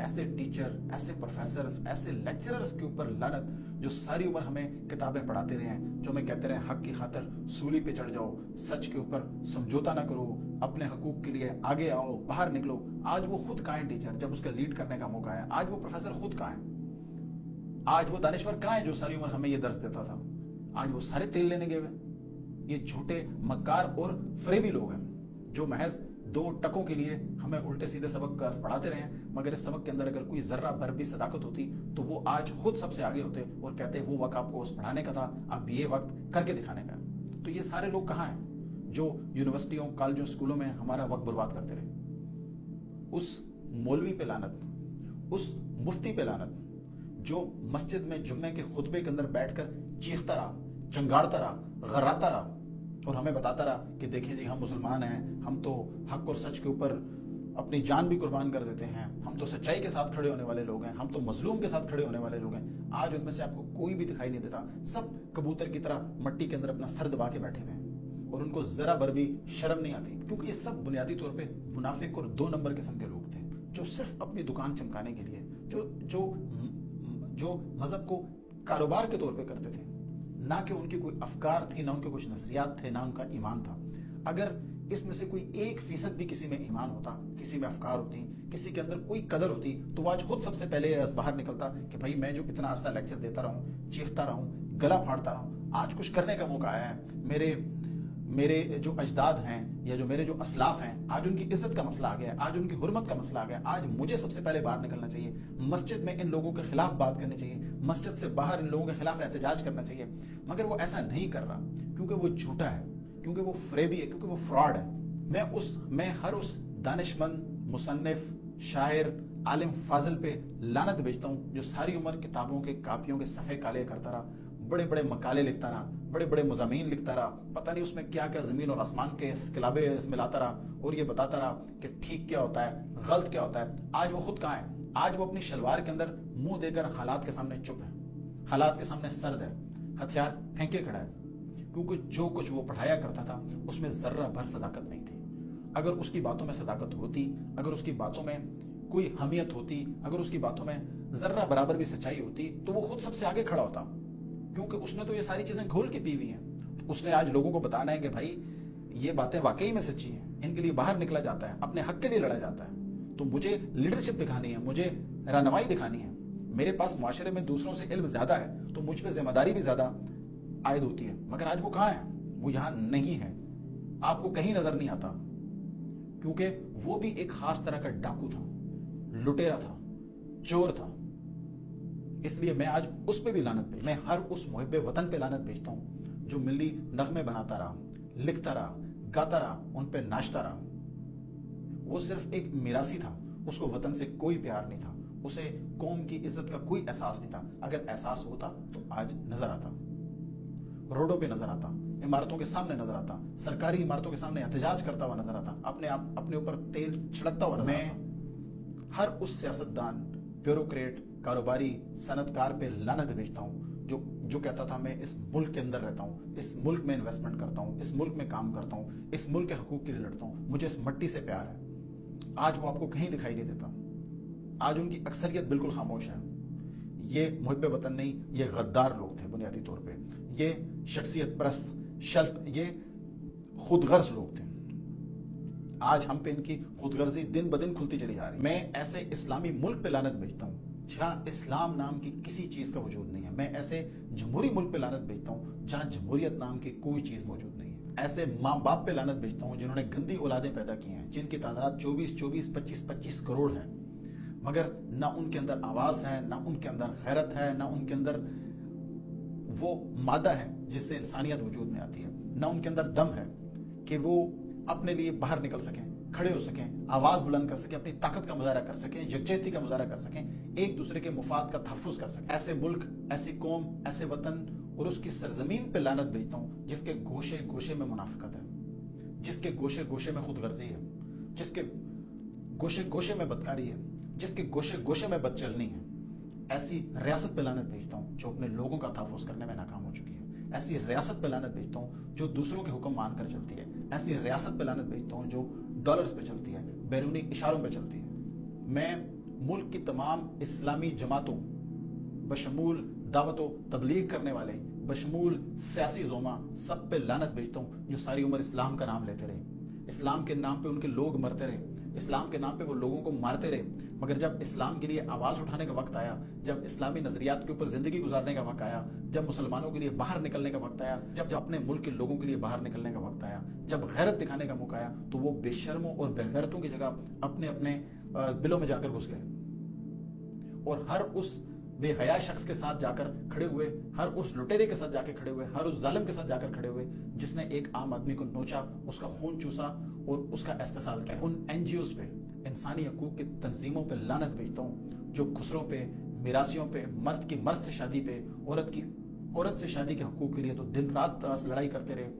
ایسے ٹیچر، ایسے پروفیسرز، ایسے لیکچررز کے اوپر لعنت جو ساری عمر ہمیں کتابیں پڑھاتے رہے ہیں، جو ہمیں کہتے رہے حق کی خاطر سولی پہ چڑھ جاؤ، سچ کے اوپر سمجھوتا نہ کرو، اپنے حقوق کے لیے آگے آؤ، باہر نکلو۔ آج وہ خود کہاں ہے ٹیچر جب اس کا لیڈ کرنے کا موقع ہے؟ آج وہ پروفیسر خود کہاں ہے؟ آج وہ دانشور کہاں ہے جو ساری عمر ہمیں یہ درس دیتا تھا؟ آج وہ سارے تیل لینے گئے ہوئے۔ یہ جھوٹے مکار اور فریبی لوگ ہیں جو محض 2 ٹکوں کے لیے ہمیں الٹے سیدھے سبق پڑھاتے رہے ہیں، مگر اس سبق کے اندر اگر کوئی ذرہ بھر بھی صداقت ہوتی تو وہ آج خود سب سے آگے ہوتے اور کہتے وہ وقت آپ کو اس پڑھانے کا تھا، اب یہ وقت کر کے دکھانے کا۔ تو یہ سارے لوگ کہاں ہیں جو یونیورسٹیوں، کالجوں، اسکولوں میں ہمارا وقت برباد کرتے رہے؟ اس مولوی پہ لعنت، اس مفتی پہ لعنت جو مسجد میں جمعے کے خطبے کے اندر بیٹھ کر چیختا رہا، چنگاڑتا رہا، غراتا رہا اور ہمیں بتاتا رہا کہ دیکھیں جی ہم مسلمان ہیں، ہم تو حق اور سچ کے اوپر اپنی جان بھی قربان کر دیتے ہیں، ہم تو سچائی کے ساتھ کھڑے ہونے والے لوگ ہیں، ہم تو مظلوم کے ساتھ کھڑے ہونے والے لوگ ہیں۔ آج ان میں سے آپ کو کوئی بھی دکھائی نہیں دیتا، سب کبوتر کی طرح مٹی کے اندر اپنا سر دبا کے بیٹھے ہوئے ہیں اور ان کو ذرا بھر بھی شرم نہیں آتی، کیونکہ یہ سب بنیادی طور پہ منافق اور 2 نمبر قسم کے لوگ تھے جو صرف اپنی دکان چمکانے کے لیے، جو مذہب کو کاروبار کے طور پہ کرتے تھے، نہ کہ ان کی کوئی افکار تھی، نہ ان کے کچھ نظریات تھے، نہ ان کا ایمان تھا۔ اگر اس میں سے کوئی 1% بھی کسی میں ایمان ہوتا، کسی میں افکار ہوتی، کسی کے اندر کوئی قدر ہوتی تو وہ آج خود سب سے پہلے باہر نکلتا کہ بھائی میں جو اتنا عرصہ لیکچر دیتا رہا ہوں، چیختا رہا ہوں، گلا پھاڑتا رہا ہوں، آج کچھ کرنے کا موقع آیا ہے۔ میرے جو اجداد ہیں یا جو میرے جو اسلاف ہیں، آج ان کی عزت کا مسئلہ آ گیا ہے، آج ان کی حرمت کا مسئلہ آ گیا ہے، آج مجھے سب سے پہلے باہر نکلنا چاہیے، مسجد میں ان لوگوں کے خلاف بات کرنی چاہیے، مسجد سے باہر ان لوگوں کے خلاف احتجاج کرنا چاہیے، مگر وہ ایسا نہیں کر رہا کیونکہ وہ جھوٹا ہے، کیونکہ وہ فریبی ہے، کیونکہ وہ فراڈ ہے۔ میں ہر اس دانشمند، مصنف، شاعر، عالم فاضل پہ لعنت بھیجتا ہوں جو ساری عمر کتابوں کے کاپیوں کے صفحے کالے کرتا رہا، بڑے بڑے مقالے لکھتا رہا، بڑے بڑے مضامین لکھتا رہا، پتہ نہیں اس میں کیا کیا زمین اور آسمان کے اسکلابے اس میں لاتا رہا اور یہ بتاتا رہا کہ ٹھیک کیا ہوتا ہے، غلط کیا ہوتا ہے۔ آج وہ خود کہاں ہے؟ آج وہ اپنی شلوار کے اندر منہ دے کر حالات کے سامنے چپ ہے، حالات کے سامنے سرد ہے، ہتھیار پھینکے کھڑا ہے، کیونکہ جو کچھ وہ پڑھایا کرتا تھا اس میں ذرہ بھر صداقت نہیں تھی۔ اگر اس کی باتوں میں صداقت ہوتی، اگر اس کی باتوں میں کوئی حمیت ہوتی، اگر اس کی باتوں میں ذرہ برابر بھی سچائی ہوتی تو وہ خود سب سے آگے کھڑا ہوتا، کیونکہ اس نے تو یہ ساری چیزیں گھول کے پی ہوئی ہیں۔ اس نے آج لوگوں کو بتانا ہے کہ بھائی یہ باتیں واقعی میں سچی ہیں، ان کے لیے باہر نکلا جاتا ہے، اپنے حق کے لیے لڑا جاتا ہے، تو مجھے لیڈرشپ دکھانی ہے، مجھے رہنمائی دکھانی ہے، میرے پاس معاشرے میں دوسروں سے علم زیادہ ہے تو مجھ پہ ذمہ داری بھی زیادہ عائد ہوتی ہے، مگر آج وہ کہاں ہے؟ وہ یہاں نہیں ہے، آپ کو کہیں نظر نہیں آتا، کیونکہ وہ بھی ایک خاص طرح کا ڈاکو تھا، لٹیرا تھا، چور تھا۔ اس لیے میں آج اس پہ بھی لعنت بھیجتا ہوں، میں ہر اس محب وطن پہ لعنت بھیجتا ہوں جو ملی نغمے بناتا رہا، لکھتا رہا، گاتا رہا، ان پہ ناچتا رہا۔ وہ صرف ایک میراثی تھا، اس کو وطن سے کوئی پیار نہیں تھا، اسے قوم کی عزت کا کوئی احساس نہیں تھا۔ اگر احساس ہوتا تو آج نظر آتا، روڈوں پہ نظر آتا، عمارتوں کے سامنے نظر آتا، سرکاری عمارتوں کے سامنے احتجاج کرتا ہوا نظر آتا، اپنے اوپر تیل چھڑکتا ہوا نظر آتا۔ میں ہر اس سیاستدان، بیوروکریٹ، کاروباری، صنعت کار پہ لعنت بھیجتا ہوں جو کہتا تھا میں اس ملک کے اندر رہتا ہوں، اس ملک میں انویسٹمنٹ کرتا ہوں، اس ملک میں کام کرتا ہوں، اس ملک کے حقوق کے لیے لڑتا ہوں، مجھے اس مٹی سے پیار ہے۔ آج وہ آپ کو کہیں دکھائی نہیں دیتا، آج ان کی اکثریت بالکل خاموش ہے۔ یہ محب وطن نہیں، یہ غدار لوگ تھے بنیادی طور پہ، یہ شخصیت پرست، یہ خود غرض لوگ تھے۔ آج ہم پہ ان کی خود غرضی دن بدن کھلتی چلی جا رہی ہے۔ میں ایسے اسلامی ملک پہ لعنت بھیجتا ہوں جہاں اسلام نام کی کسی چیز کا وجود نہیں ہے، میں ایسے جمہوری ملک پہ لعنت بھیجتا ہوں جہاں جمہوریت نام کی کوئی چیز موجود نہیں ہے، ایسے ماں باپ پہ لعنت بھیجتا ہوں جنہوں نے گندی اولادیں پیدا کی ہیں، جن کی تعداد 24، 25 کروڑ ہے، مگر نہ ان کے اندر آواز ہے، نہ ان کے اندر غیرت ہے، نہ ان کے اندر وہ مادہ ہے جس سے انسانیت وجود میں آتی ہے، نہ ان کے اندر دم ہے کہ وہ اپنے لیے باہر نکل سکیں، کھڑے ہو سکیں، آواز بلند کر سکیں، اپنی طاقت کا مظاہرہ کر سکیں، یکجہتی کا مظاہرہ کر سکیں، ایک دوسرے کے مفاد کا تحفظ کر سکیں۔ ایسے ملک، ایسی قوم، ایسے وطن اور اس کی سرزمین پہ لعنت بھیجتا ہوں جس کے گوشے گوشے میں منافقت ہے، جس کے گوشے گوشے میں خود غرضی ہے، جس کے گوشے گوشے میں بدکاری ہے، جس کے گوشے گوشے میں بد چلنی ہے۔ ایسی ریاست پہ لعنت بھیجتا ہوں جو اپنے لوگوں کا تحفظ کرنے میں ناکام ہو چکی ہے۔ ایسی ریاست پہ لعنت بھیجتا ہوں جو دوسروں کے حکم مان کر چلتی ہے، ایسی ریاست پہ لعنت بھیجتا ہوں جو ڈالرز پہ چلتی ہے، بیرونی اشاروں پہ چلتی ہے۔ میں ملک کی تمام اسلامی جماعتوں بشمول دعوت و تبلیغ کرنے والے، بشمول سیاسی زوما، سب پہ لعنت بھیجتا ہوں جو ساری عمر اسلام کا نام لیتے رہے، اسلام کے نام پہ ان کے لوگ مرتے رہے، اسلام کے نام پہ وہ لوگوں کو مارتے رہے، مگر جب اسلام کے لیے آواز اٹھانے کا وقت آیا، جب اسلامی نظریات کے اوپر زندگی گزارنے کا وقت آیا، جب مسلمانوں کے لیے باہر نکلنے کا وقت آیا، جب اپنے ملک کے لوگوں کے لیے باہر نکلنے کا وقت آیا، جب غیرت دکھانے کا موقع آیا، تو وہ بے شرموں اور بے غیرتوں کی جگہ اپنے اپنے بلوں میں جا کر گھس گئے اور ہر اس بے حیا شخص کے ساتھ جا کر کھڑے ہوئے، ہر اس لٹیرے کے ساتھ جا کے کھڑے ہوئے، ہر اس ظالم کے ساتھ جا کر کھڑے ہوئے جس نے ایک عام آدمی کو نوچا، اس کا خون چوسا اور اس کا استحصال کیا۔ ان این جی اوز پہ، انسانی حقوق کی تنظیموں پہ لعنت بھیجتا ہوں جو خسروں پہ، میراثیوں پہ، مرد کی مرد سے شادی پہ، عورت کی عورت سے شادی کے حقوق کے لیے تو دن رات لڑائی کرتے رہے،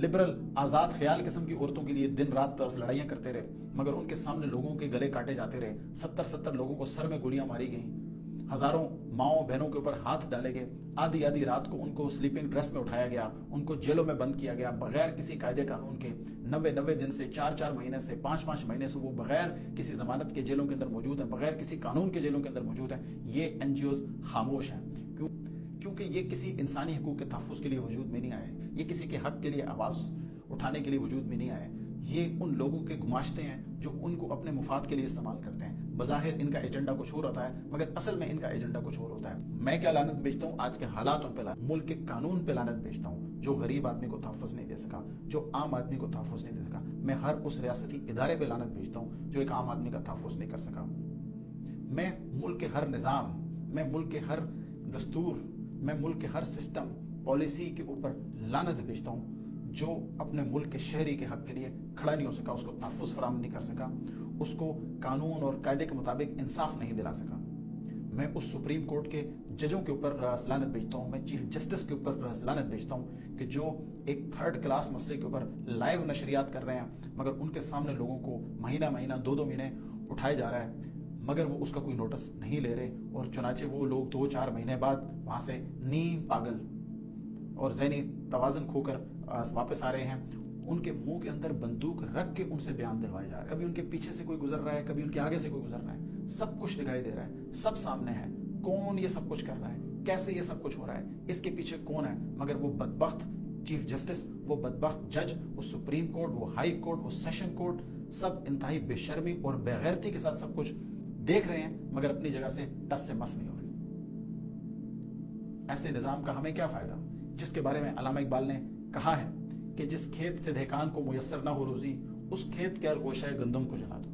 لبرل آزاد خیال قسم کی عورتوں کے لیے دن رات لڑائیاں کرتے رہے، مگر ان کے سامنے لوگوں کے گلے کاٹے جاتے رہے، 70 لوگوں کو سر میں گولیاں ماری گئیں، ہزاروں ماؤں بہنوں کے اوپر ہاتھ ڈالے گئے، آدھی رات کو ان کو سلیپنگ ڈریس میں اٹھایا گیا، ان کو جیلوں میں بند کیا گیا بغیر کسی قاعدے قانون کے، 90 دن سے، 4 مہینے سے، 5 مہینے سے وہ بغیر کسی ضمانت کے جیلوں کے اندر موجود ہیں، بغیر کسی قانون کے جیلوں کے اندر موجود ہیں۔ یہ این جی اوز خاموش ہیں کیونکہ یہ کسی انسانی حقوق کے تحفظ کے لیے وجود میں نہیں آئے، یہ کسی کے حق کے لیے آواز اٹھانے کے لیے وجود میں نہیں آئے، یہ ان لوگوں کے گماشتے ہیں جو ان کو اپنے مفاد کے لیے استعمال کرتے ہیں۔ بظاہر ان کا ایجنڈا کچھ اور ہوتا ہے مگر اصل میں ان کا ایجنڈا کچھ اور ہوتا ہے۔ میں کیا لعنت بھیجتا ہوں؟ آج کے حالات ان پہ، ملک کے قانون پہ لعنت بھیجتا ہوں جو غریب آدمی کو تحفظ نہیں دے سکا، جو عام آدمی کو تحفظ نہیں دے سکا۔ میں ہر اس ریاستی ادارے پہ لعنت بھیجتا ہوں جو ایک عام آدمی کا تحفظ نہیں کر سکا۔ میں ملک کے ہر نظام، میں ملک کے ہر دستور، میں ملک کے ہر سسٹم پالیسی کے اوپر لعنت بھیجتا ہوں جو اپنے ملک کے شہری کے حق کے لیے کھڑا نہیں ہو سکا، اس کو تحفظ فراہم نہیں کر سکا، اس کو قانون اور قاعدے کے مطابق انصاف نہیں دلا سکا۔ میں اس سپریم کورٹ کے ججوں کے اوپر لعنت بھیجتا ہوں، میں چیف جسٹس کے اوپر لعنت بھیجتا ہوں کہ جو ایک 3rd کلاس مسئلے کے اوپر لائیو نشریات کر رہے ہیں مگر ان کے سامنے لوگوں کو مہینہ 2 مہینے اٹھائے جا رہا ہے مگر وہ اس کا کوئی نوٹس نہیں لے رہے، اور چنانچہ وہ لوگ 2-4 مہینے بعد وہاں سے نیم پاگل اور ذہنی توازن کھو کر واپس آ رہے ہیں، ان کے منہ کے اندر بندوق رکھ کے ان سے بیان دلوائے جا رہے ہیں۔ کبھی ان کے پیچھے سے کوئی گزر رہا ہے، کبھی ان کے آگے سے کوئی گزر رہا ہے، سب کچھ دکھائی دے رہا ہے، سب سامنے ہے، کون یہ سب کچھ کر رہا ہے، کیسے یہ سب کچھ ہو رہا ہے، اس کے پیچھے کون ہے، مگر وہ بدبخت چیف جسٹس، وہ بدبخت جج، وہ سپریم کورٹ، وہ ہائی کورٹ، وہ سیشن کورٹ، سب انتہائی بے شرمی اور بے غیرتی کے ساتھ سب کچھ دیکھ رہے ہیں مگر اپنی جگہ سے ٹس سے مس نہیں ہو رہے۔ ایسے نظام کا ہمیں کیا فائدہ جس کے بارے میں علامہ اقبال نے کہا ہے کہ جس کھیت سے دہقان کو میسر نہ ہو روزی، اس کھیت کے ہر گوشہ گندم کو جلا دو۔